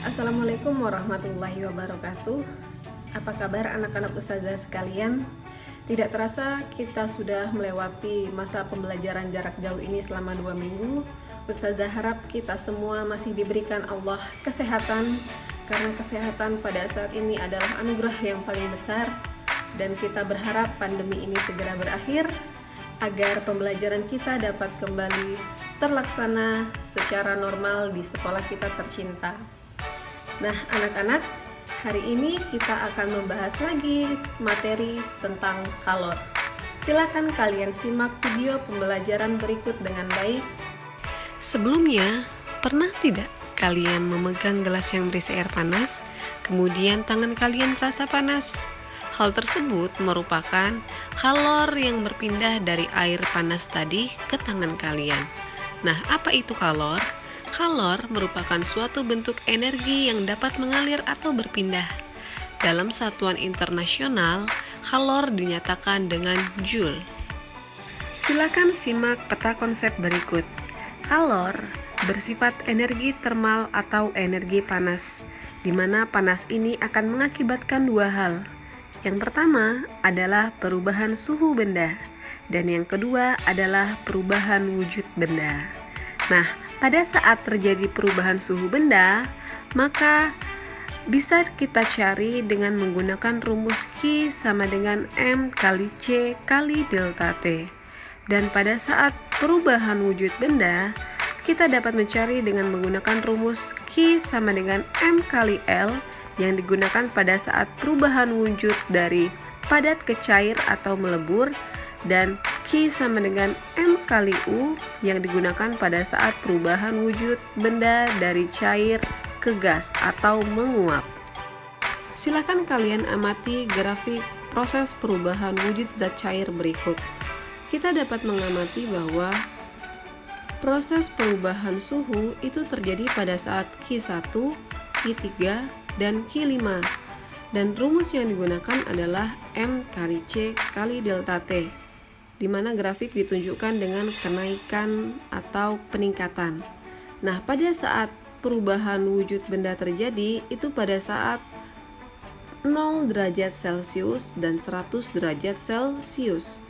Assalamualaikum warahmatullahi wabarakatuh. Apa kabar anak-anak ustazah sekalian? Tidak terasa kita sudah melewati masa pembelajaran jarak jauh ini selama 2 minggu. Ustazah harap kita semua masih diberikan Allah kesehatan, karena kesehatan pada saat ini adalah anugerah yang paling besar, dan kita berharap pandemi ini segera berakhir agar pembelajaran kita dapat kembali terlaksana secara normal di sekolah kita tercinta. Nah, anak-anak, hari ini kita akan membahas lagi materi tentang kalor. Silakan kalian simak video pembelajaran berikut dengan baik. Sebelumnya, pernah tidak kalian memegang gelas yang berisi air panas, kemudian tangan kalian terasa panas? Hal tersebut merupakan kalor yang berpindah dari air panas tadi ke tangan kalian. Nah, apa itu kalor? Kalor merupakan suatu bentuk energi yang dapat mengalir atau berpindah. Dalam satuan internasional, kalor dinyatakan dengan joule. Silakan simak peta konsep berikut. Kalor bersifat energi termal atau energi panas, di mana panas ini akan mengakibatkan dua hal. Yang pertama adalah perubahan suhu benda, dan yang kedua adalah perubahan wujud benda. Nah, pada saat terjadi perubahan suhu benda, maka bisa kita cari dengan menggunakan rumus Q sama dengan M kali C kali delta T. Dan pada saat perubahan wujud benda, kita dapat mencari dengan menggunakan rumus Q sama dengan M kali L yang digunakan pada saat perubahan wujud dari padat ke cair atau melebur, dan Q sama dengan M kali U yang digunakan pada saat perubahan wujud benda dari cair ke gas atau menguap. Silakan kalian amati grafik proses perubahan wujud zat cair berikut. Kita dapat mengamati bahwa proses perubahan suhu itu terjadi pada saat Q1, Q3, dan Q5. Dan rumus yang digunakan adalah M kali C kali delta T, di mana grafik ditunjukkan dengan kenaikan atau peningkatan. Nah, pada saat perubahan wujud benda terjadi, itu pada saat 0 derajat Celcius dan 100 derajat Celcius,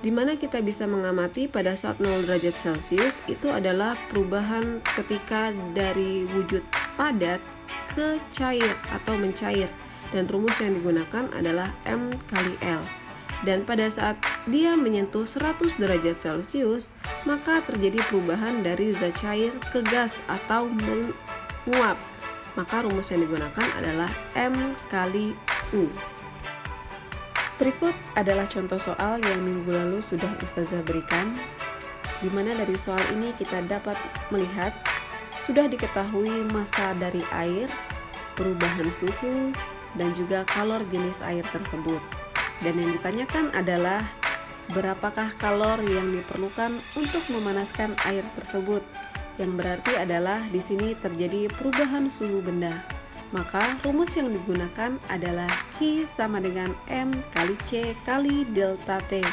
di mana kita bisa mengamati pada saat 0 derajat Celcius itu adalah perubahan ketika dari wujud padat ke cair atau mencair, dan rumus yang digunakan adalah M kali L. Dan pada saat dia menyentuh 100 derajat Celcius, maka terjadi perubahan dari zat cair ke gas atau menguap. Maka rumus yang digunakan adalah M kali U. Berikut adalah contoh soal yang minggu lalu sudah Ustazah berikan, di mana dari soal ini kita dapat melihat sudah diketahui massa dari air, perubahan suhu, dan juga kalor jenis air tersebut. Dan yang ditanyakan adalah berapakah kalor yang diperlukan untuk memanaskan air tersebut, yang berarti adalah di sini terjadi perubahan suhu benda. Maka rumus yang digunakan adalah Q sama dengan M kali C kali delta T,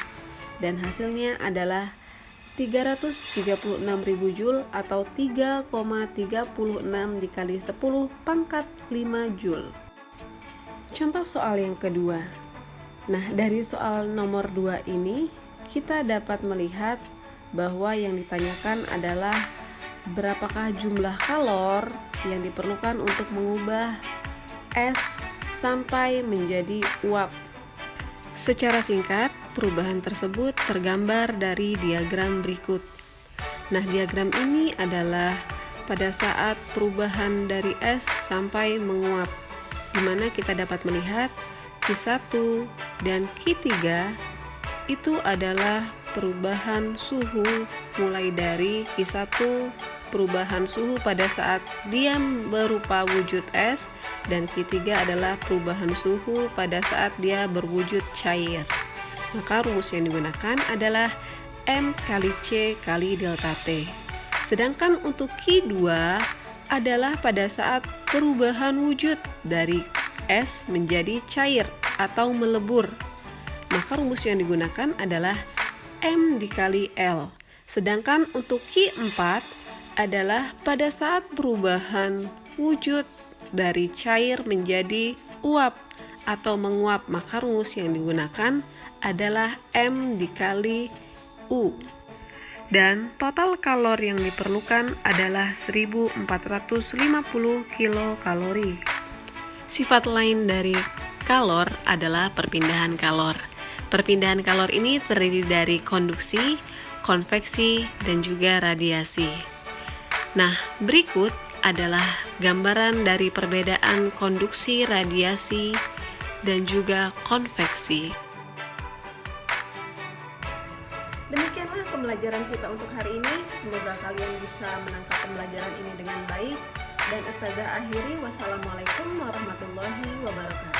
dan hasilnya adalah 336.000 joule atau 3,36 dikali 10 pangkat 5 joule. Contoh soal yang kedua. Nah, dari soal nomor 2 ini kita dapat melihat bahwa yang ditanyakan adalah berapakah jumlah kalor yang diperlukan untuk mengubah es sampai menjadi uap. Secara singkat, perubahan tersebut tergambar dari diagram berikut. Nah, diagram ini adalah pada saat perubahan dari es sampai menguap, di mana kita dapat melihat Q1 dan Q3 itu adalah perubahan suhu mulai dari Q1 perubahan suhu pada saat dia berupa wujud es, dan Q3 adalah perubahan suhu pada saat dia berwujud cair. Maka rumus yang digunakan adalah M kali C kali delta T. Sedangkan untuk Q2 adalah pada saat perubahan wujud dari es menjadi cair atau melebur. Maka rumus yang digunakan adalah M dikali L. Sedangkan untuk Q4 adalah pada saat perubahan wujud dari cair menjadi uap atau menguap, maka rumus yang digunakan adalah M dikali U. Dan total kalor yang diperlukan adalah 1450 kilokalori. Sifat lain dari kalor adalah perpindahan kalor. Perpindahan kalor ini terdiri dari konduksi, konveksi, dan juga radiasi. Nah, berikut adalah gambaran dari perbedaan konduksi, radiasi, dan juga konveksi. Demikianlah pembelajaran kita untuk hari ini. Semoga kalian bisa menangkap pembelajaran ini dengan baik. Dan Ustazah akhiri, wassalamualaikum warahmatullahi wabarakatuh.